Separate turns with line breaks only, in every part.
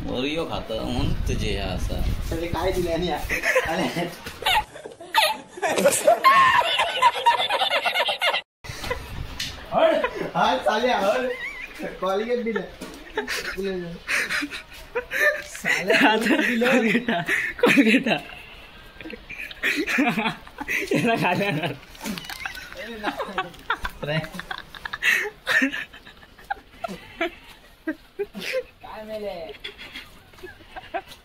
Oreo खात म्हणून तुझे असं
काय दिले हा चाले कॉलिगेट दिलं
कोलगेटा याला खाण्यावर
काय मेले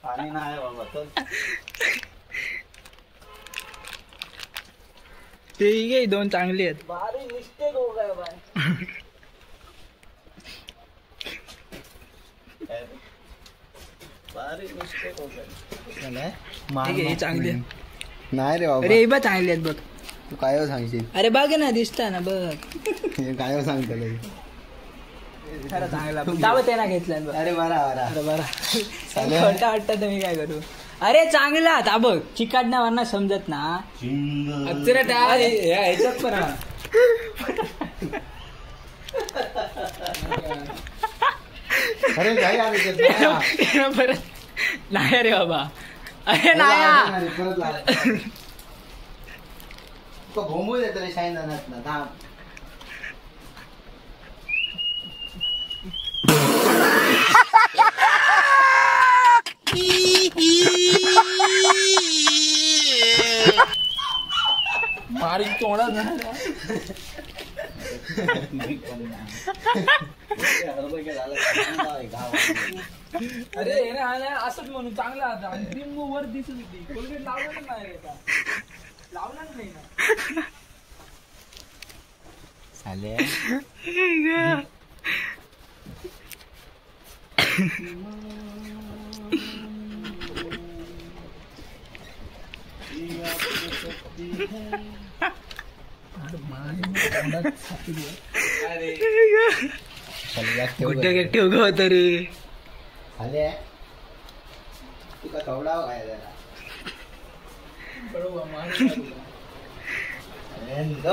पाणी नाही बाबा तर
ठीक आहे दोन चांगली आहेत
भारी मिस्टेक हो गया भाई भारी मिस्टेक हो गया
ठीक आहे चांगली आहे
नाही रे बाबा
अरे हे बघ चांगली आहेत बघ
तू काय सांगशील
अरे बघ ना दिसता ना बघ
काय सांगतो
खरं चांगला दावत त्यांना घेतलं
अरे बरा बरा
अरे बरा खोटा वाटतं तर मी काय करू अरे चांगला था बघ चिकाडण्या वरना समजत ना ह्याच्यात पण
अरे काय
परत नाही रे बाबा अरे नाही
परत भोंबू देतो रे शाईन ना थांब
मारी तोडा ना अरे असंच म्हणून चांगला होता आणि क्रीम वर दिसत होती कोलगेट लावणार नाही लावणार नाही ना
चाले
कुठे ठेव ग तरी
आले तुका थोडा काय जरा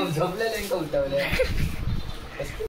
झोपलेले उठवले